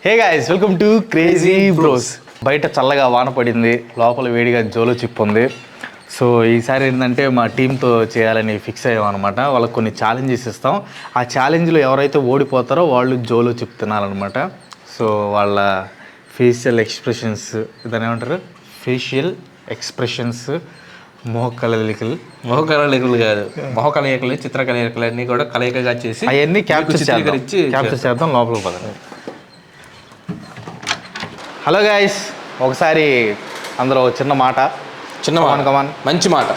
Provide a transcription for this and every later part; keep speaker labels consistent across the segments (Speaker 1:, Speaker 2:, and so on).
Speaker 1: Hey guys, welcome to crazy bros. బయట చల్లగా వాన పడింది, లోపల వేడిగా జోలో చిప్ ఉంది. సో ఈసారి ఏంటంటే మా టీంతో చేయాలని ఫిక్స్ అయ్యాం అనమాట. వాళ్ళకి కొన్ని ఛాలెంజెస్ ఇస్తాం. ఆ ఛాలెంజ్లో ఎవరైతే ఓడిపోతారో వాళ్ళు జోలో చిప్ తినాలన్నమాట. సో వాళ్ళ ఫేషియల్ ఎక్స్ప్రెషన్స్, దాని ఏమంటారు, ఫేషియల్ ఎక్స్ప్రెషన్స్, మొహ కలయికలు
Speaker 2: కాదు, మొహ కలయికలు, చిత్ర కలయికలు అన్నీ కూడా కలయికగా చేసి
Speaker 1: అవన్నీ క్యాప్చర్ చేద్దాం. లోపలికి పదండి. హలో గైస్, ఒకసారి అందరూ చిన్న మాట, కమాన్
Speaker 2: మంచి మాట.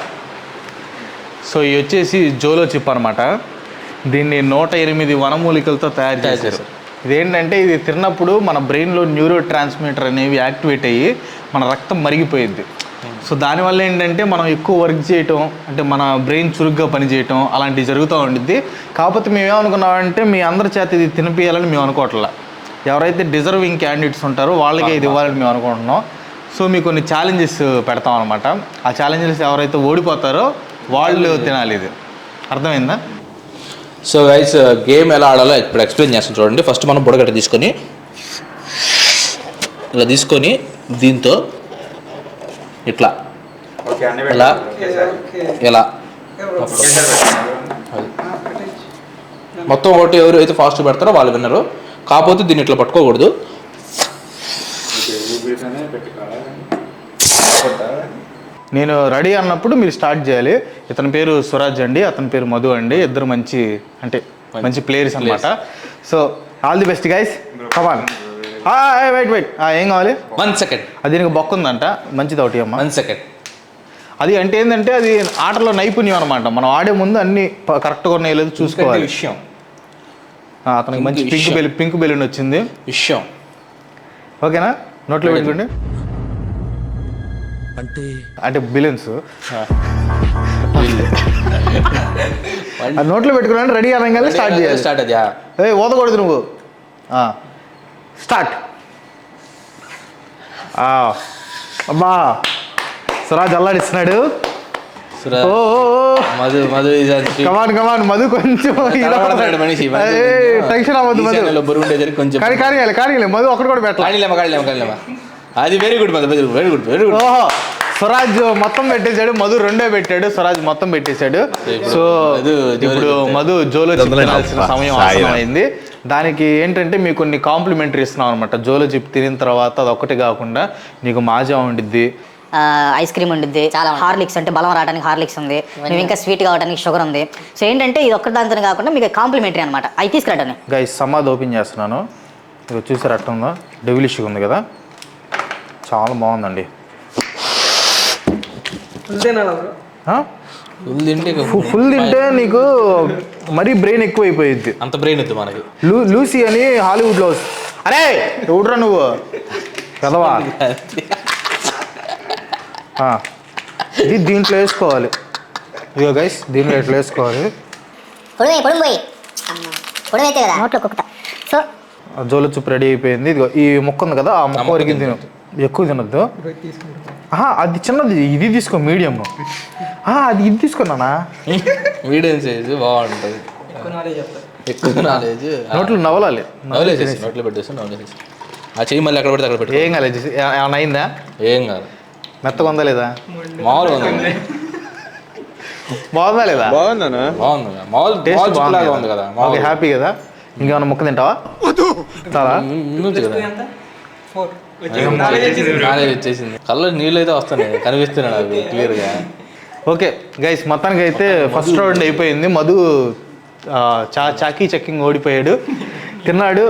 Speaker 1: సో ఇవి వచ్చేసి జోలో చిప్ అనమాట. దీన్ని 108 వనమూలికలతో తయారు చేశారు. ఇదేంటంటే ఇది తిన్నప్పుడు మన బ్రెయిన్లో న్యూరో ట్రాన్స్మిటర్ అనేవి యాక్టివేట్ అయ్యి మన రక్తం మరిగిపోయిద్ది. సో దానివల్ల ఏంటంటే మనం ఎక్కువ వర్క్ చేయటం, అంటే మన బ్రెయిన్ చురుగ్గా పనిచేయటం అలాంటివి జరుగుతూ ఉండిద్ది. కాకపోతే మేము ఏమనుకున్నామంటే మీ అందరి చేత ఇది తినిపించాలని మేము అనుకోవట్లే. ఎవరైతే డిజర్వింగ్ క్యాండిడేట్స్ ఉంటారో వాళ్ళకే ఇది ఇవ్వాలని మేము అనుకుంటున్నాం. సో మీకు కొన్ని ఛాలెంజెస్ పెడతాం అనమాట. ఆ ఛాలెంజెస్ ఎవరైతే ఓడిపోతారో వాళ్ళు తినాలి. ఇది అర్థమైందా?
Speaker 2: సో గైస్, గేమ్ ఎలా ఆడాలో ఇప్పుడు ఎక్స్ప్లెయిన్ చేస్తాను చూడండి. ఫస్ట్ మనం బుడగట్ట తీసుకొని ఇలా తీసుకొని దీంతో ఇట్లా ఇలా ఇలా మొత్తం ఒకటి ఎవరైతే ఫాస్ట్ పెడతారో వాళ్ళు విన్నరు. కాకపోతే దీన్ని ఇట్లా పట్టుకోకూడదు.
Speaker 1: నేను రెడీ అన్నప్పుడు మీరు స్టార్ట్ చేయాలి. ఇతని పేరు సురాజ్ అండి, అతని పేరు మధు అండి. ఇద్దరు మంచి ప్లేయర్స్ అనమాట. So all the best guys, come on. Wait, ఏం కావాలి?
Speaker 2: 1 సెకండ్.
Speaker 1: అది దీనికి బొక్క ఉందంట, మంచిది ఒకటి అమ్మ.
Speaker 2: 1 సెకండ్.
Speaker 1: అది అంటే ఏంటంటే అది ఆటలో నైపుణ్యం అనమాట. మనం ఆడే ముందు అన్ని కరెక్ట్గా ఉన్నాయో లేదో చూసుకోవాలి.
Speaker 2: విషయం
Speaker 1: అతనికి మంచి పింక్ బెలూన్ వచ్చింది.
Speaker 2: విషయం
Speaker 1: ఓకేనా? నోట్లో పెట్టుకోండి. అంటే బిలియన్స్ నోట్లో పెట్టుకున్నాను. రెడీ అనగానే స్టార్ట్ చేయాలి.
Speaker 2: స్టార్ట్ అదా?
Speaker 1: ఓదకూడదు నువ్వు. స్టార్ట్. అబ్బా, సురాజ్ అల్లాడిస్తున్నాడు. కమాన్ మధు, కొంచెం టెన్షన్ అవ్వద్దు మధు. కానీ మధు ఒకటి కూడా పెట్టాలి.
Speaker 2: అది very good Madhu, very good.
Speaker 1: ఓహో, స్వరాజ్ మొత్తం పెట్టేశాడు, మధు రెండే పెట్టాడు, స్వరాజ్ మొత్తం పెట్టేశాడు. సో ఇప్పుడు మధు జోలో తినాల్సిన సమయం అయింది. దానికి ఏంటంటే మీకు కొన్ని కాంప్లిమెంటరీ ఇస్తున్నాం అనమాట. జోలో చిప్ తినిన తర్వాత అది ఒక్కటి కాకుండా నీకు మాజా ఉండిద్ది,
Speaker 3: ఐస్ క్రీమ్ ఉండిద్ది, చాలా హార్లిక్స్ అంటే బలం రావడానికి హార్లిక్స్ ఉంది, నువ్వు ఇంకా స్వీట్ కావడానికి షుగర్ ఉంది. సో ఏంటంటే ఇది ఒక్కటి దాంతో కాకుండా మీకు కాంప్లిమెంటరీ అనమాట. అవి తీసుకురావడానికి
Speaker 1: గైస్ సమాధి ఓపెన్ చేస్తున్నాను. ఇది చూసారు అట్ట ఉందా, డెవిలిష్గా ఉంది కదా, చాలా బాగుందండి. ఫుల్ తింటే నీకు మరీ బ్రెయిన్ ఎక్కువ అయిపోయింది.
Speaker 2: అంత బ్రెయిన్ వద్దు మనకి.
Speaker 1: లూసీ అని హాలీవుడ్లో అరే ఎవడ్రా నువ్వు కదవా, ఇది దీంట్లో వేసుకోవాలి. ఇదిగో గైస్, దీంట్లో ఎట్లా వేసుకోవాలి. జోలో చిప్ రెడీ అయిపోయింది. ఇదిగో ఈ మొక్క ఉంది కదా, ఆ మొక్క వరకు తిను, ఎక్కువ తినొద్దు. అది చిన్నది, ఇది తీసుకో మీడియం. అది ఇది తీసుకున్నానా,
Speaker 2: మీడియం సైజు బాగుంటుంది. ఎక్కువ నాలెడ్జ్
Speaker 1: నోట్లు నవలాలి.
Speaker 2: నోట్లో పెట్టేసి నవలేసి ఆ చెయ్యి మళ్ళీ ఎక్కడ పెడితే అక్కడ పెట్టి.
Speaker 1: ఏం కాలేదు, ఏమన్నా అయిందా?
Speaker 2: ఏం కాదు.
Speaker 1: మెత్తగా ఉందా లేదా?
Speaker 2: మామూలుగా ఉంది.
Speaker 1: బాగుందా లేదా?
Speaker 2: బాగుంది. మామూలు టేస్ట్ బాగా ఉంది కదా.
Speaker 1: ఓకే, హ్యాపీ కదా. ఇంకేమన్నా ముక్క తింటావా? చాలా
Speaker 2: వచ్చేసింది. కళ్ళ నీళ్ళు అయితే వస్తున్నాయి, కనిపిస్తున్నాడు అవి క్లియర్గా.
Speaker 1: ఓకే గైస్, మొత్తానికి అయితే ఫస్ట్ రౌండ్ అయిపోయింది. మధు చాకీ చెక్కింగ్ ఓడిపోయాడు, తిన్నాడు.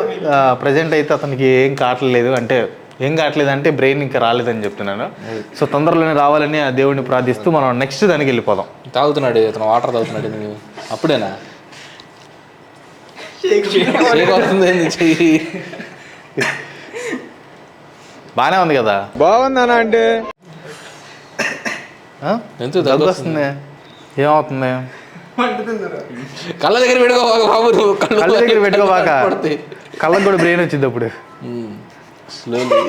Speaker 1: ప్రజెంట్ అయితే అతనికి ఏం కావట్లేదు, అంటే బ్రెయిన్ ఇంకా రాలేదని చెప్తున్నాను. సో తొందరలోనే రావాలని ఆ దేవుడిని ప్రార్థిస్తూ మనం నెక్స్ట్ దానికి వెళ్ళిపోదాం.
Speaker 2: తాగుతున్నాడు అతను, వాటర్ తాగుతున్నాడు. అప్పుడేనా
Speaker 1: బాగానే ఉంది కదా?
Speaker 4: బాగుందనా అంటే
Speaker 1: దగ్గు వస్తుంది. ఏమవుతుంది?
Speaker 2: కళ్ళ దగ్గర పెట్టుకోబాక బాబు,
Speaker 1: కళ్ళ దగ్గర పెట్టుకోబాక, కళ్ళకు కూడా బ్రెయిన్ వచ్చింది అప్పుడు.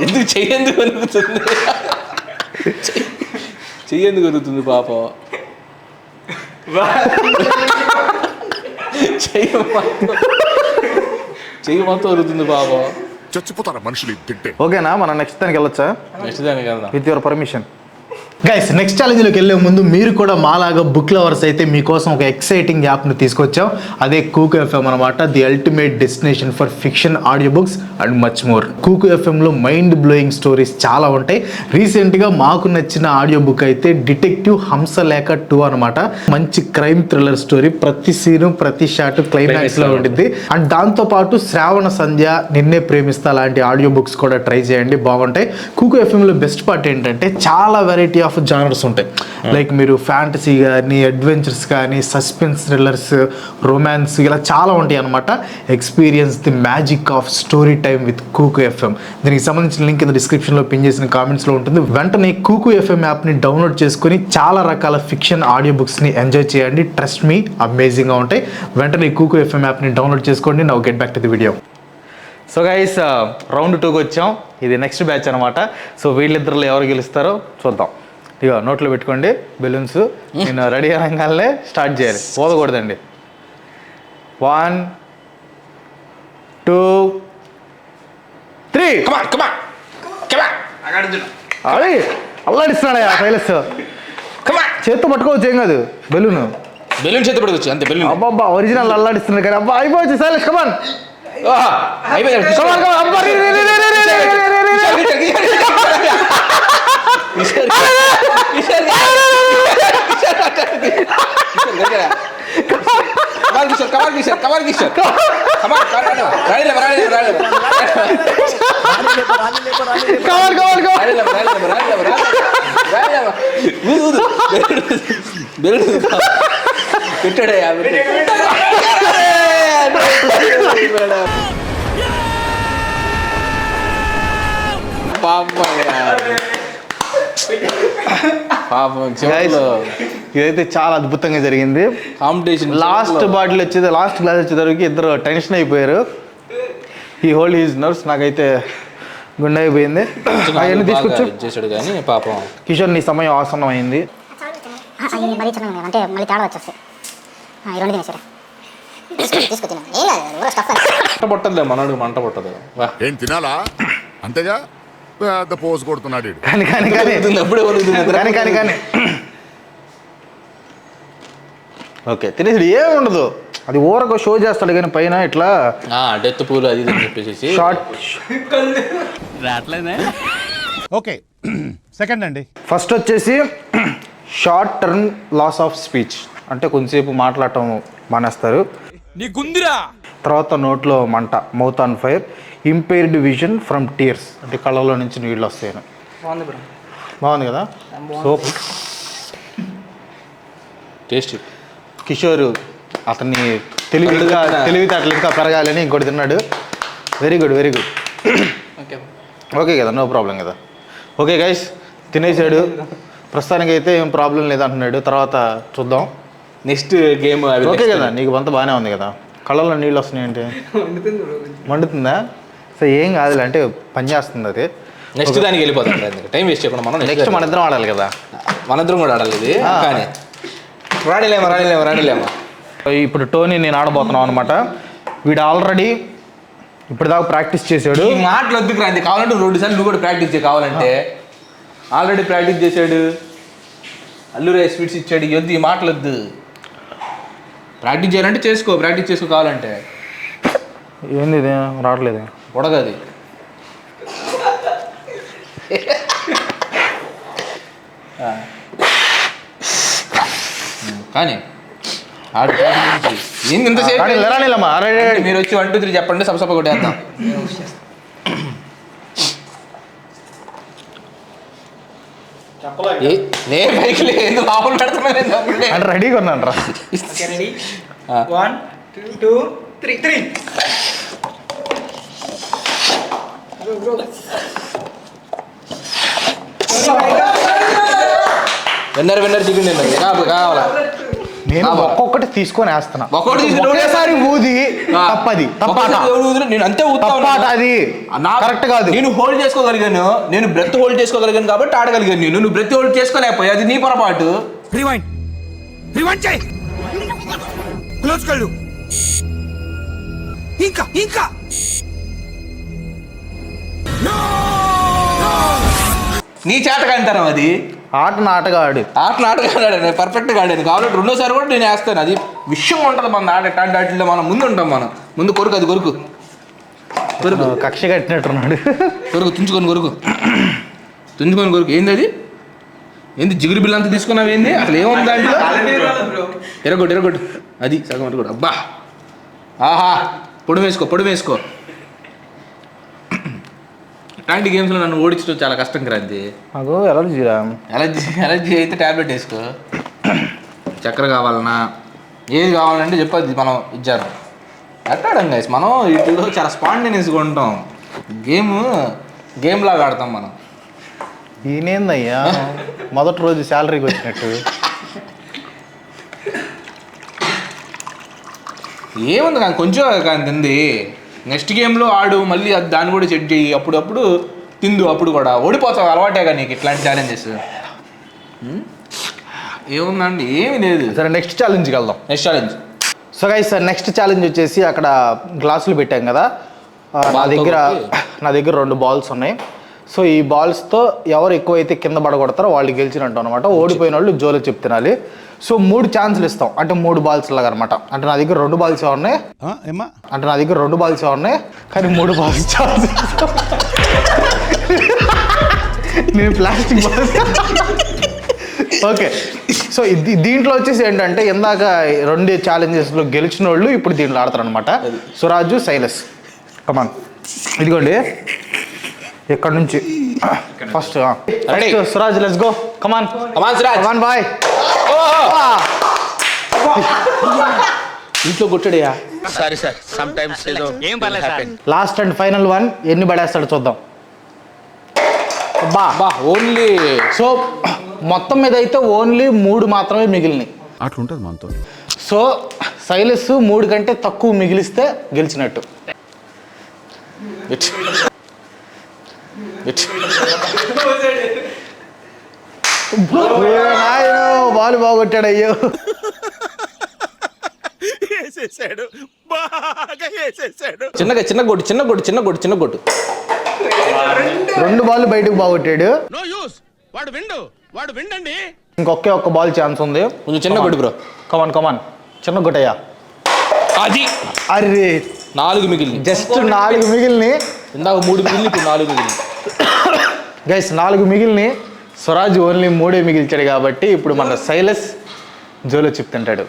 Speaker 2: ఎందుకు చెయ్యేందుకు కలుగుతుంది, చెయ్యేందుకు కలుగుతుంది పాపం. చెయ్యి మొత్తం వరుగుతుంది పాపం.
Speaker 4: చచ్చిపోతారా మనుషులు ఇది తింటే.
Speaker 1: ఓకేనా, మనం నెక్స్ట్ దానికి వెళ్ళొచ్చా?
Speaker 2: నెక్స్ట్ దానికి వెళ్దాం.
Speaker 1: With your permission. Guys, next ఛాలెంజ్లోకి వెళ్ళే ముందు మీరు కూడా మాలాగా బుక్ లవర్స్ అయితే మీకోసం ఒక ఎక్సైటింగ్ యాప్ను తీసుకొచ్చాం. అదే కూకు ఎఫ్ఎం అనమాట, the ultimate destination for fiction audio books and much more. Kuku ఎఫ్ఎంలో మైండ్ బ్లోయింగ్ స్టోరీస్ చాలా ఉంటాయి. రీసెంట్గా మాకు నచ్చిన ఆడియో బుక్ అయితే డిటెక్టివ్ హంసలేఖ 2 అనమాట. మంచి క్రైమ్ థ్రిల్లర్ స్టోరీ, ప్రతి సీను ప్రతి షాట్ క్లైమాక్స్లో ఉంటుంది. అండ్ దాంతోపాటు శ్రావణ సంధ్య, నిన్నే ప్రేమిస్తా లాంటి ఆడియో బుక్స్ కూడా ట్రై చేయండి, బాగుంటాయి. కూకు ఎఫ్ఎంలో బెస్ట్ పార్ట్ ఏంటంటే చాలా వెరైటీ ఆఫ్ జానర్స్ ఉంటాయి. లైక్ మీరు ఫ్యాంటసీ కానీ, అడ్వెంచర్స్ కానీ, సస్పెన్స్ థ్రిల్లర్స్, రొమాన్స్, ఇలా చాలా ఉంటాయి అనమాట. Experience the magic of story time with Kuku FM. దీనికి సంబంధించిన లింక్ కింద డిస్క్రిప్షన్లో పిన్ చేసిన కామెంట్స్లో ఉంటుంది. వెంటనే కూకు ఎఫ్ఎం యాప్ని డౌన్లోడ్ చేసుకొని చాలా రకాల ఫిక్షన్ ఆడియో బుక్స్ని ఎంజాయ్ చేయండి. ట్రస్ట్ మీ, అమేజింగ్గా ఉంటాయి. వెంటనే కూకు ఎఫ్ఎం యాప్ని డౌన్లోడ్ చేసుకోండి. Now get back to the video. So guys, round 2కి వచ్చాం. ఇది నెక్స్ట్ బ్యాచ్ అనమాట. సో వీళ్ళిద్దరిలో ఎవరు గెలుస్తారో చూద్దాం. ఇక నోట్లో పెట్టుకోండి బెలూన్స్. నేను రెడీ అనగానే స్టార్ట్ చేయాలి, పోదకూడదండి. 1 2 3. అవి అల్లాడిస్తున్నాడా ఫైలస్? చేత్తో పట్టుకోవచ్చు, ఏం కాదు. బెలూన్
Speaker 2: చేతి పడుకోవచ్చు అంతే. బెలూన్
Speaker 1: అబ్బా ఒరిజినల్ అల్లాడిస్తున్నాడు కానీ. అబ్బా అయిపోవచ్చు సైలెస్, కమాన్. ఇదైతే చాలా అద్భుతంగా జరిగింది.
Speaker 2: కాంపిటీషన్
Speaker 1: లాస్ట్ బాటిల్ వచ్చేది, లాస్ట్ గ్లాస్ వచ్చేసరికి ఇద్దరు టెన్షన్ అయిపోయారు. ఈ హోల్డ్ ఈజ్ నర్వ్స్. నాకైతే గుండె అయిపోయింది. అవన్నీ తీసుకొచ్చు
Speaker 2: చేశాడు కానీ పాపం.
Speaker 1: కిషోర్, నీ సమయం ఆసనం అయింది.
Speaker 5: మరీ చిన్నగా అంటే మళ్ళీ తేడా వచ్చేస్తాయి. ఈ రెండు తినేసారా తీసుకొచ్చిన
Speaker 2: మంట పట్టదులే, మనోడు మంట పట్టదు.
Speaker 4: ఏం తినాలా అంతేగా పెద్ద పోజు కొడుతున్నాడు వీడు.
Speaker 1: కానీ కానీ కానీ కానీ కానీ ఓకే, తినేసి ఏమి ఉండదు. అది ఊరకు షో చేస్తాడు కానీ పైన ఇట్లా
Speaker 2: డెత్ పూలు అది ఇది అని చెప్పేసి
Speaker 1: షార్ట్.
Speaker 6: ఓకే, సెకండ్ అండి.
Speaker 1: ఫస్ట్ వచ్చేసి short term loss of speech, అంటే కొంచెంసేపు మాట్లాడటం మానేస్తారు. తర్వాత నోట్లో మంట, mouth on fire. Impaired vision from tears, అంటే కళ్ళలో నుంచి నీళ్ళు వస్తాయి. బాగుంది కదా, సోప్.
Speaker 2: టేస్టీ.
Speaker 1: కిషోర్ అతన్ని తెలివితేటలు ఇంకా పెరగాలని ఇంకోటి తిన్నాడు. Very good, very good. Okay కదా, నో ప్రాబ్లం కదా. ఓకే గైస్, తినేసాడు. ప్రస్తుతానికి అయితే ఏం ప్రాబ్లం లేదంటున్నాడు. తర్వాత చూద్దాం
Speaker 2: నెక్స్ట్ గేమ్.
Speaker 1: ఓకే కదా, నీకు అంతా బాగానే ఉంది కదా. కళ్ళలో నీళ్ళు వస్తున్నాయి అంటే మండుతుందా? సో ఏం కాదులే, అంటే పని చేస్తుంది అది.
Speaker 2: నెక్స్ట్ దానికి వెళ్ళిపోతాం, టైం వేస్ట్ చేయకుండా మనం
Speaker 1: నెక్స్ట్ మన ఇద్దరం ఆడాలి కదా.
Speaker 2: మనిద్దరం కూడా ఆడాలి ఇది. కానీ రాడలేమా.
Speaker 1: ఇప్పుడు టోనీ నేను ఆడబోతున్నాం అనమాట. వీడు ఆల్రెడీ ఇప్పటిదాకా ప్రాక్టీస్ చేశాడు.
Speaker 2: ఈ మాటలు వద్దు క్రాంతి, కావాలంటే 2 సార్లు నువ్వు కూడా ప్రాక్టీస్ చేయ. కావాలంటే ఆల్రెడీ ప్రాక్టీస్ చేశాడు. అల్లురే స్వీట్స్ ఇచ్చాడు. వద్దు ఈ మాటలు వద్దు. ప్రాక్టీస్ చేయాలంటే ప్రాక్టీస్ చేసుకో కావాలంటే.
Speaker 1: ఏంది ఇది రావట్లేదు,
Speaker 2: ఉడగది. కానీ ఏంది ఇంతసేపు? మీరు వచ్చి 1 2 3 చెప్పండి, సపసప కొట్టేద్దాం. పైకి లేదు, లోపల పెడతాను.
Speaker 1: రెడీగా ఉన్నాను రా.
Speaker 7: 1 2 3
Speaker 2: విన్నర్ చికెన్ డిన్నర్ కావాలా?
Speaker 1: నేను ఒక్కొక్కటి తీసుకొని వేస్తున్నా.
Speaker 2: ఒకేసారి
Speaker 1: ఊది తప్పది.
Speaker 2: నేను అంతే
Speaker 1: అది కరెక్ట్ కాదు.
Speaker 2: నేను హోల్డ్ చేసుకోగలిగాను, నేను బ్రెత్ హోల్డ్ చేసుకోగలిగాను కాబట్టి ఆడగలిగాను. నువ్వు బ్రెత్ హోల్డ్ చేసుకోలేకపోయి, అది నీ పొరపాటు.
Speaker 7: క్లోజ్ కళ్ళు. ఇంకా
Speaker 2: నీ చేతగా అంటారా అది?
Speaker 1: ఆటను ఆటగా ఆడు.
Speaker 2: ఆటలు ఆడగాడు, నేను పర్ఫెక్ట్గా ఆడాను కాబట్టి రెండోసారి కూడా నేను వేస్తాను. అది విషయం ఉంటుంది మన ఆట ఎట్లాంటి ఆటల్లో మనం ముందు ఉంటాం. మనం ముందు కొరుకు, అది కొరుకు కొరుకు
Speaker 1: కక్ష కట్టినట్టున్నాడు.
Speaker 2: కొరుకు తుంచుకొని కొరుకు, తుంచుకొని కొరుకు. ఏంది అది? ఏంది జిగురు బిల్లు అంతా తీసుకున్నావు? ఏంది అసలు ఏముంది దాంట్లో? ఎరగొట్టు ఎరగొట్టు, అది సగం ఎరగొట్టు. అబ్బా ఆహా, పొడి వేసుకో పొడి వేసుకో. ఇట్లాంటి గేమ్స్లో నన్ను ఓడించడం చాలా కష్టం క్రాంతి.
Speaker 1: నాకు ఎలర్జీరా.
Speaker 2: ఎలర్జీ అయితే ట్యాబ్లెట్ వేసుకో. చక్కెర కావాలన్నా ఏది కావాలంటే చెప్పది, మనం ఇచ్చారు ఎట్టాడం గైస్. మనం వీటిలో చాలా స్పాంటేనియస్గా ఉంటాం. గేమ్ లాగా ఆడతాం మనం.
Speaker 1: ఈయనేందయ్యా మొదటి రోజు శాలరీకి వచ్చినట్టు.
Speaker 2: ఏముంది నాకు కొంచెం కానీ తింది. నెక్స్ట్ గేమ్లో ఆడు, మళ్ళీ దాన్ని కూడా చెక్ చెయ్యి, అప్పుడప్పుడు తిందు. అప్పుడు కూడా ఓడిపోతావు, అలవాటేగా నీకు ఇట్లాంటి ఛాలెంజెస్. ఏముందండి, ఏమీ లేదు.
Speaker 1: సరే నెక్స్ట్ ఛాలెంజ్కి వెళ్దాం.
Speaker 2: Next challenge.
Speaker 1: So guys sir next challenge వచ్చేసి అక్కడ గ్లాసులు పెట్టాం కదా, నా దగ్గర 2 బాల్స్ ఉన్నాయి. సో ఈ బాల్స్తో ఎవరు ఎక్కువైతే కింద పడగొడతారో వాళ్ళు గెలిచినట్టు అనమాట. ఓడిపోయిన వాళ్ళు జోలో చెప్పు తినాలి. సో 3 ఛాన్సులు ఇస్తాం, అంటే 3 బాల్స్ లాగా అనమాట. అంటే నా దగ్గర 2 బాల్స్ ఉన్నాయి, కానీ 3 బాల్స్ ఛాన్స్. నేను ప్లాస్టిక్ బాల్స్. ఓకే, సో దీంట్లో వచ్చేసి ఏంటంటే ఇందాక 2 ఛాలెంజెస్లో గెలిచిన వాళ్ళు ఇప్పుడు దీంట్లో ఆడతారు అనమాట. సురాజు, సైలస్. కమాన్, ఇదిగోండి ఇక్కడ నుంచి first Suraj, let's go. Come on come on boy.
Speaker 2: ఇంట్లో కొట్టాడయా.
Speaker 8: సారీ సార్, సమ్ టైమ్స్ ఏదో ఏం పర్లేదు sir.
Speaker 1: Last and final one ఎన్ని పడేస్తాడు చూద్దాం.
Speaker 2: బా ఓన్లీ.
Speaker 1: సో మొత్తం మీద అయితే ఓన్లీ 3 మాత్రమే మిగిలినాయి.
Speaker 4: అట్లుంటది మనతో.
Speaker 1: సో సైలస్ 3 కంటే తక్కువ మిగిలిస్తే గెలిచినట్టు. బాల్ బాగొట్టాడు. అయ్యో
Speaker 2: చిన్నగా చిన్న కొట్టు.
Speaker 1: 2 బాల్ బయటకు బాగొట్టాడు.
Speaker 8: వాడు విండండి.
Speaker 1: ఇంకొకే ఒక్క బాల్ ఛాన్స్ ఉంది.
Speaker 2: కొంచెం చిన్న కొట్టు బ్రో.
Speaker 1: కమాన్ చిన్న కొట్టయ్యా.
Speaker 2: అది
Speaker 1: అరే
Speaker 2: 4 మిగిలిన.
Speaker 1: జస్ట్ 4 మిగిలినాయి.
Speaker 2: ఇందాక 3 మిగిలిన, ఇప్పుడు 4 మిగిలిన.
Speaker 1: గైస్ 4 మిగిలినాయి. స్వరాజ్ ఓన్లీ 3 మిగిల్చాడు కాబట్టి ఇప్పుడు మన సైలస్ జోలో చిప్ తింటాడు.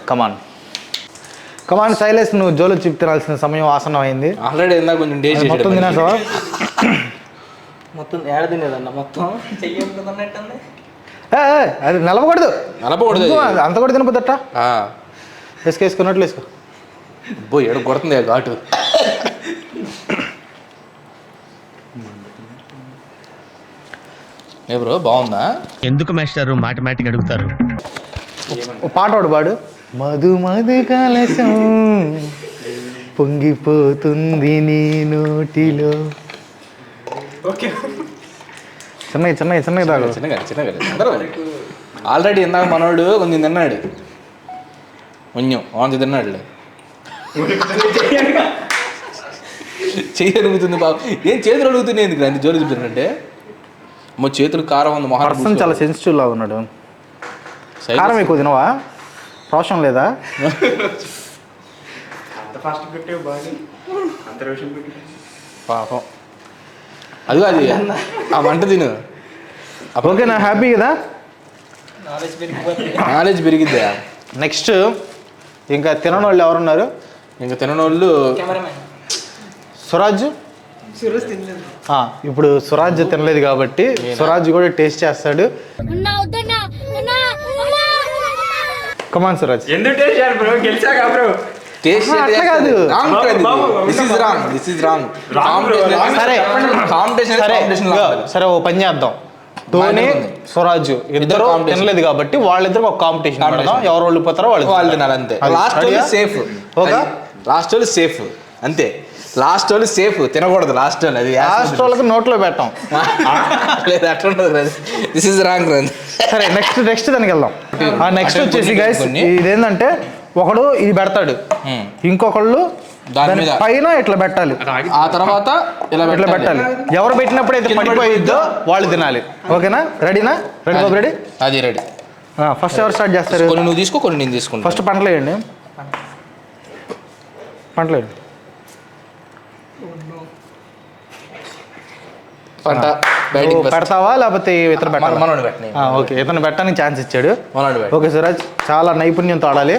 Speaker 1: కమాన్ సైలస్, నువ్వు జోలో చిప్ తినాల్సిన సమయం ఆసనం అయింది.
Speaker 2: ఆల్రెడీ ఇందాక కొంచెం డేస్
Speaker 1: మొత్తం తినేసావా?
Speaker 7: మొత్తం ఏడ తినేదన్న మొత్తం చెయ్యన్నట్టుంది.
Speaker 1: అది నలపకూడదు. అంత కూడా తినపోద్దట. వేసుకున్నట్లు వేసుకో.
Speaker 2: పోయి ఎడ కొడుతుంది ఘాటు. ఏ బ్రో బాగుందా?
Speaker 8: ఎందుకు మాస్టారు మాటిమాటికి అడుగుతారు?
Speaker 1: పాట పాడు. మధు కలశం పొంగిపోతుంది నీ నోటిలో. చిన్నగా తాగు.
Speaker 2: చిన్నగా ఆల్రెడీ ఇందాక మనోడు కొంచెం తిన్నాడు. కొంచెం తిన్నాడు. చెయ్యి అడుగుతుంది బాబు. ఏం చేతులు అడుగుతున్నాయి ఎందుకు అంత జోరు చూపుతున్నట్టే? మా చేతులు కారం ఉంది.
Speaker 1: పర్సన్ చాలా సెన్సిటివ్ లా ఉన్నాడు. కారం ఎక్కువ తినవా? రోషం లేదా?
Speaker 2: పాపం అది ఆ వంట తిను.
Speaker 1: ఓకే, నా హ్యాపీ కదా.
Speaker 2: నాలెడ్జ్ పెరిగిద్దా?
Speaker 1: నెక్స్ట్ ఇంకా తినని వాళ్ళు ఎవరున్నారు?
Speaker 2: ఇంకా తినని వాళ్ళు
Speaker 1: సురాజ్. ఇప్పుడు సురాజ్ తినలేదు కాబట్టి సురాజ్ కూడా టేస్ట్ చేస్తాడు. కమాన్ సురాజ్.
Speaker 7: ఎందుకు టేస్ట్ చేయాలి బ్రో? గెలిచాక బ్రో.
Speaker 1: అట్లా కాదు. సరే ఓ పని చేద్దాం. ధోని, సురాజ్ ఇద్దరు తినలేదు కాబట్టి వాళ్ళిద్దరు ఒక కాంపిటీషన్ పెడదాం. ఎవరు ఓడిపోతారో వాళ్ళు
Speaker 2: తినాలి అంతే. లాస్ట్ వాళ్ళు సేఫ్ అంతే. లాస్ట్ వాళ్ళు సేఫ్, తినకూడదు లాస్ట్ వాళ్ళు. అది
Speaker 1: లాస్ట్ వాళ్ళకి నోట్లో పెట్టాం.
Speaker 2: లేదు అట్లా ఉండదు. This is wrong.
Speaker 1: సరే నెక్స్ట్ దానికి వెళ్దాం. నెక్స్ట్ వచ్చేసి గైస్ ఇదేంటంటే ఒకడు ఇది పెడతాడు, ఇంకొకళ్ళు
Speaker 2: దాని మీద
Speaker 1: పైన ఇట్లా పెట్టాలి,
Speaker 2: ఆ తర్వాత ఇలా
Speaker 1: ఇట్లా పెట్టాలి. ఎవరు పెట్టినప్పుడు అయితే పడిపోయిద్దో వాళ్ళు తినాలి. ఓకేనా? రెడీనా? రెడీ బాబు, రెడీ?
Speaker 2: అది రెడీ.
Speaker 1: ఫస్ట్ ఎవరు స్టార్ట్ చేస్తారు?
Speaker 2: కొన్ని నువ్వు తీసుకో, కొన్ని నేను తీసుకుంటా.
Speaker 1: ఫస్ట్ పంటలు వేయండి. పంటలు వేయండి.
Speaker 2: పంట బయటికి
Speaker 1: పెడతావా లేకపోతే ఇతను పెట్టాలా?
Speaker 2: మనోడు పెట్టిన.
Speaker 1: ఓకే, ఇతను పెట్టడానికి ఛాన్స్ ఇచ్చాడు.
Speaker 2: మనోడు పెట్ట.
Speaker 1: ఓకే సురాజ్, చాలా నైపుణ్యంతో ఆడాలి.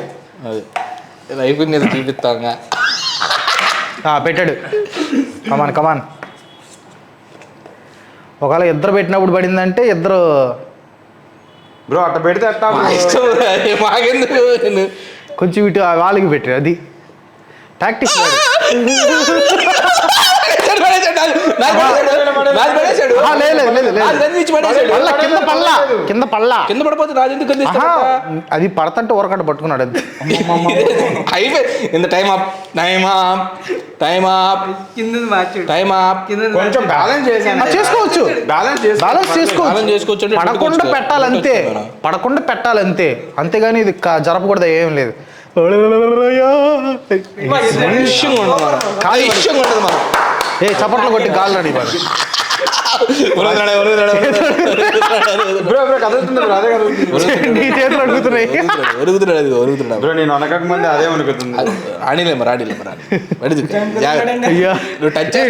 Speaker 2: అది ఇలా అయిపోయింది, చూపిస్తాంగా.
Speaker 1: పెట్టాడు. కమాన్. ఒకవేళ ఇద్దరు పెట్టినప్పుడు పడిందంటే ఇద్దరు
Speaker 7: బ్రో అట్ట పెడితే అట్టా
Speaker 2: మాకెందుకు?
Speaker 1: కొంచెం ఇటు వాళ్ళకి పెట్టాడు. అది ప్రాక్టీస్. కింద పళ్ళ
Speaker 2: కింద పడిపోతే రాజు ఎందుకు
Speaker 1: అది పడతంటే ఊరకట్ట పట్టుకున్నాడు. అది
Speaker 2: అయిపోయి ఇంత టైం అప్.
Speaker 7: కొంచెం బ్యాలెన్స్ చేశాను.
Speaker 1: చేసుకోవచ్చు,
Speaker 7: బ్యాలెన్స్
Speaker 2: చేసుకోవచ్చు.
Speaker 1: పడకుండా పెట్టాలంతే, పడకుండా పెట్టాలంతే, అంతేగాని ఇది జరపకూడదు. ఏం లేదు. ఏ చప్పట్లు కొట్టి గాలి రాని నీ చేతులు అడుగుతున్నాయి.
Speaker 7: బ్రో నేను అనక ముందే అదే అనుకుతుంది.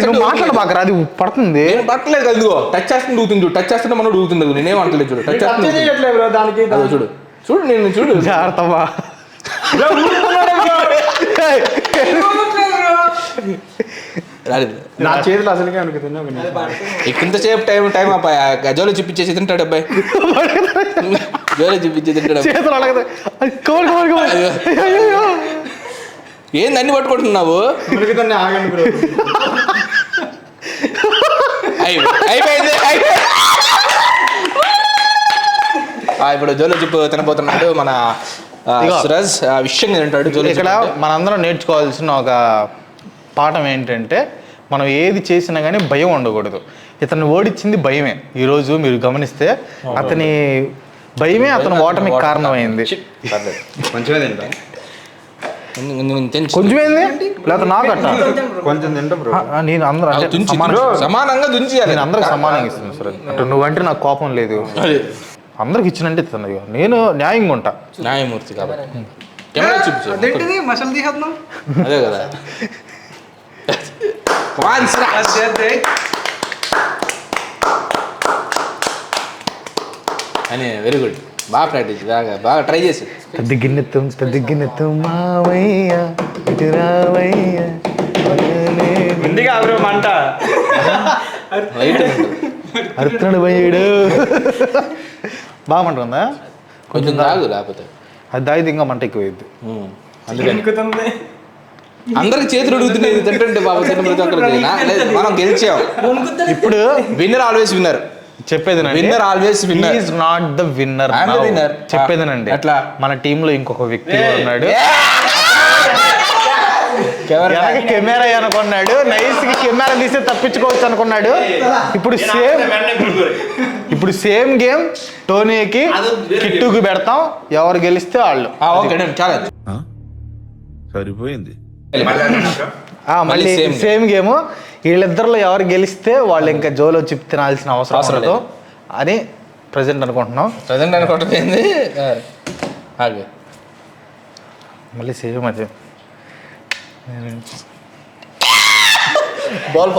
Speaker 1: నువ్వు మాట్లాడబాకరా, అది పడుతుంది.
Speaker 2: పట్టలేదు కదా, టచ్ చేస్తుంటే ఊగుతుంది. టచ్ చేస్తుంటే మనం ఊగుతుంది. నేనేం అంటలేదు. చూడు టచ్ చేస్తుంది.
Speaker 7: దానికి
Speaker 2: చూడు నేను చూడు
Speaker 1: జాగ్రత్తమ్మా.
Speaker 7: నా చేతులు అసలుకే అనుకుతున్నా.
Speaker 2: ఇంతసేపు టైం అబ్బాయి జోలో చూపించేసి తింటాడు. అబ్బాయి జోలో చూపించేసి తింటాడు.
Speaker 1: చేతులు అడగదు.
Speaker 2: ఏంది అన్ని పట్టుకుంటున్నావు?
Speaker 7: ఆగండి బ్రో.
Speaker 2: అయిపోయింది. ఇప్పుడు జోలో చెప్పు తినబోతున్నాడు మన సురాజ్. ఆ విషయం ఏంటంటాడు జోలో.
Speaker 1: ఇక్కడ మనందరం నేర్చుకోవాల్సిన ఒక పాఠం ఏంటంటే, మనం ఏది చేసినా కానీ భయం ఉండకూడదు. ఇతను ఓడించింది భయమే. ఈరోజు మీరు గమనిస్తే అతని భయమే అతను ఓటమికి కారణమైంది.
Speaker 7: మంచిగా తింటా.
Speaker 1: కొంచెమేంది లేకపోతే నాకు అట్ట
Speaker 7: కొంచెం తింటా బ్రో.
Speaker 1: నేను అందరూ
Speaker 2: సమానంగా దుంచి
Speaker 1: నేను అందరికి సమానంగా ఇస్తాను సార్. అంటే నువ్వంటే నాకు కోపం లేదు, అందరికి ఇచ్చినంటే ఇస్తాను. నేను న్యాయంగా ఉంటా.
Speaker 2: న్యాయమూర్తి కాబట్టి చూపించు. అదే కదా. అని వెరీ గుడ్. బాగా ప్రాక్టీస్, బాగా ట్రై చేసి.
Speaker 1: పెద్ద గిన్నెత్తం మావయ్య ఇటు రావయ్య
Speaker 7: ముందుగా బ్రో మంట
Speaker 1: అరుతున్నాడు భయ్యుడు. బాగా మంట ఉందా?
Speaker 2: కొంచెం తాగు, లేకపోతే
Speaker 1: అది తాగితే ఇంకా మంట ఎక్కువైద్ది.
Speaker 2: అందుకని అందరికి చేతులు అడుగుతున్నాయి తింటుంటే బాబు మనం గెలిచాం. ఇప్పుడు విన్నర్ ఆల్వేస్ విన్నర్.
Speaker 1: చెప్పేది
Speaker 2: winner always winner
Speaker 1: is not the winner. చెప్పేదేనండి,
Speaker 2: అట్లా
Speaker 1: మన టీంలో ఇంకొక వ్యక్తి ఉన్నాడు. కెమెరా అనుకున్నాడు, నైస్ కి కెమెరా తీస్తే తప్పించుకోవచ్చు అనుకున్నాడు. ఇప్పుడు సేమ్ గేమ్ టోనీకి కిట్టుకు పెడతాం. ఎవరు గెలిస్తే వాళ్ళు.
Speaker 2: చాలా
Speaker 6: సరిపోయింది.
Speaker 1: మళ్ళీ సేమ్ గేమ్. వీళ్ళిద్దరిలో ఎవరు గెలిస్తే వాళ్ళు ఇంకా జోలో చిప్ తినాల్సిన అవసరం లేదు అని ప్రజెంట్ అనుకుంటున్నాం.
Speaker 2: ప్రజెంట్ అనుకుంటుంది.
Speaker 1: మళ్ళీ సేమ్ అది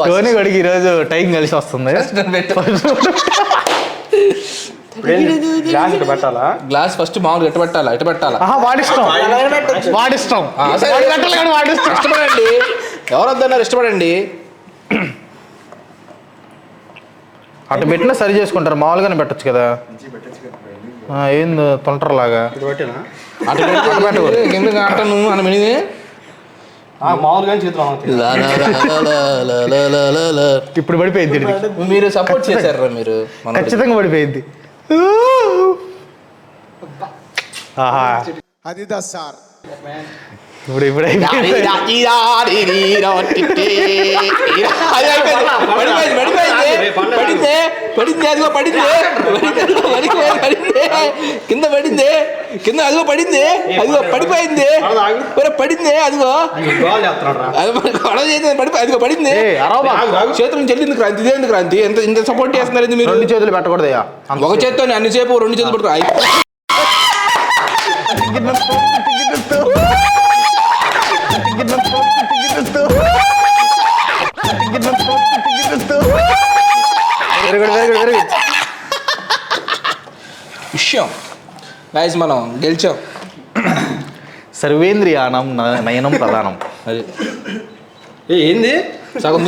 Speaker 2: టోనీ
Speaker 1: గడికి ఈరోజు టైం కలిసి వస్తుంది.
Speaker 7: పెట్టాలా?
Speaker 2: గ్లాస్ ఫస్ట్ మామూలుగా ఎట్ట పెట్టాలా? ఎట్ట పెట్టాలా?
Speaker 1: వాడిష్టం.
Speaker 2: ఇష్టపడండి, ఎవరు వద్దన్నారు ఇష్టపడండి.
Speaker 1: అటు పెట్టినా సరి చేసుకుంటారు, మామూలుగానే పెట్టచ్చు కదా. ఏంది తొంటరలాగా
Speaker 2: ఎందుకు ఆటను అని మినిది
Speaker 7: మామూలుగా చేతులు.
Speaker 1: ఇప్పుడు పడిపోయింది.
Speaker 2: మీరు సపోర్ట్ చేశారా? మీరు
Speaker 1: ఖచ్చితంగా పడిపోయింది.
Speaker 4: అది సార్
Speaker 1: ఇప్పుడు
Speaker 2: కింద పడింది. కింద అదిగో పడింది, అదిగో పడిపోయింది, పడింది అదిగో, అదిగో పడింది, చేతుల నుంచి వెళ్ళింది క్రాంతి. ఇదేంది క్రాంతి ఎంత ఇంత సపోర్ట్ చేస్తున్నారు? మీరు
Speaker 1: 2 చేతులు పెట్టకూడదయ్యా.
Speaker 2: ఒక చేత్తో అన్ని సేపు 2 చేతులు పట్టుకో. విషయం గాయస్ మనం గెలిచాం.
Speaker 1: సర్వేంద్రియానం నయనం ప్రధానం.
Speaker 2: అది ఏంది సగం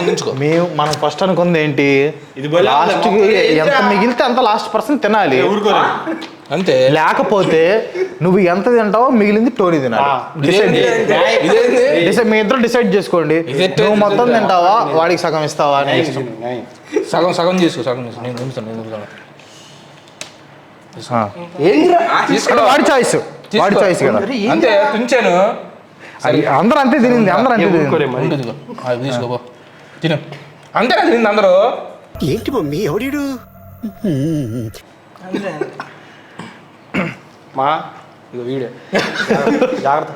Speaker 2: దించుకో.
Speaker 1: మనం ఫస్ట్ అనుకుంది ఏంటి, లాస్ట్ ఎంత మిగిలితే అంత లాస్ట్ పర్సన్ తినాలి
Speaker 2: అంతే.
Speaker 1: లేకపోతే నువ్వు ఎంత తింటావో మిగిలింది టోనీ తినాలి. మీ ఇద్దరు డిసైడ్ చేసుకోండి. నువ్వు మొత్తం తింటావా వాడికి సగం ఇస్తావా అని.
Speaker 2: సగం చేసుకో. నేను తింటాను.
Speaker 1: వాడి చాయిస్ కదా.
Speaker 2: అంతే తుంచాను.
Speaker 1: అందరూ అంతే తినింది.
Speaker 2: తీసుకో తిను. అంతేనా తినింది అందరూ?
Speaker 8: ఏంటి మమ్మీ ఎవడు
Speaker 2: మా ఇక వీడియో జాగ్రత్త.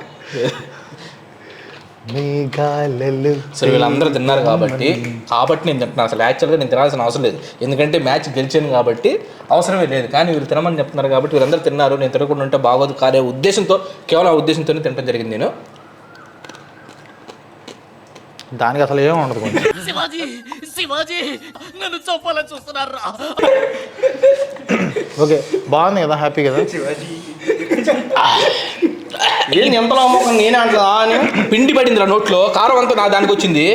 Speaker 2: సరే వీళ్ళందరూ తిన్నారు కాబట్టి నేను తింటున్నాను. అసలు యాక్చువల్గా నేను తినాల్సిన అవసరం లేదు, ఎందుకంటే మ్యాచ్ గెలిచాను కాబట్టి అవసరమే లేదు. కానీ వీళ్ళు తినమని చెప్తున్నారు కాబట్టి వీళ్ళందరూ తిన్నారు. నేను తినకుండా ఉంటే బాగోదు కాదే ఉద్దేశంతో, కేవలం ఆ ఉద్దేశంతోనే తినడం జరిగింది. నేను
Speaker 1: దానికి అసలు ఏం ఉండదు. ఓకే బాగుంది కదా, హ్యాపీ కదా.
Speaker 2: ఏంటి ఎంతలో అమ్మకం నేనే అంటా అని పిండి పడింది నోట్లో, కారం అంతా నా దానికి వచ్చింది.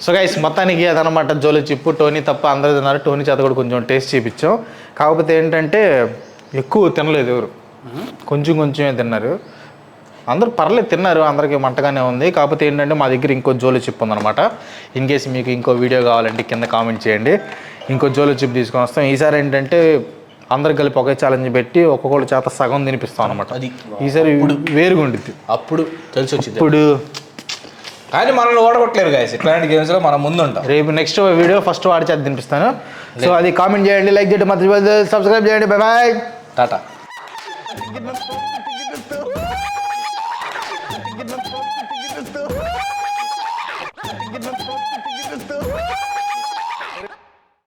Speaker 1: సో గైస్ మొత్తానికి అదనమాట జోలో చిప్పు. టోనీ తప్ప అందరూ తిన్నారు. టోనీ చేత కూడా కొంచెం టేస్ట్ చేయించాం. కాకపోతే ఏంటంటే ఎక్కువ తినలేదు ఎవరు, కొంచెమే తిన్నారు. అందరూ పర్లేదు తిన్నారు, అందరికీ మంటగానే ఉంది. కాకపోతే ఏంటంటే మా దగ్గర ఇంకో జోలో చిప్ ఉందన్నమాట. ఇన్ కేసు మీకు ఇంకో వీడియో కావాలంటే కింద కామెంట్ చేయండి, ఇంకో జోలో చిప్ తీసుకొని వస్తాం. ఈసారి ఏంటంటే అందరు కలిపి ఒకే ఛాలెంజ్ పెట్టి ఒక్కొక్కటి చేత సగం తినిపిస్తాం అనమాట.
Speaker 2: అది
Speaker 1: ఈసారి వేరుగా ఉండిద్ది.
Speaker 2: అప్పుడు తెలిసి వచ్చింది.
Speaker 1: ఇప్పుడు
Speaker 2: కానీ మనల్ని ఓడగొట్టలేరు గాయస్, ఇట్లాంటి గేమ్స్లో మనం ముందు ఉంటాం.
Speaker 1: రేపు నెక్స్ట్ వీడియో ఫస్ట్ వాడి చేత తినిపిస్తాను. సో అది కామెంట్ చేయండి, లైక్ చేయడం మర్చిపోద్దు, సబ్స్క్రైబ్ చేయండి. Bye bye,
Speaker 2: Tata.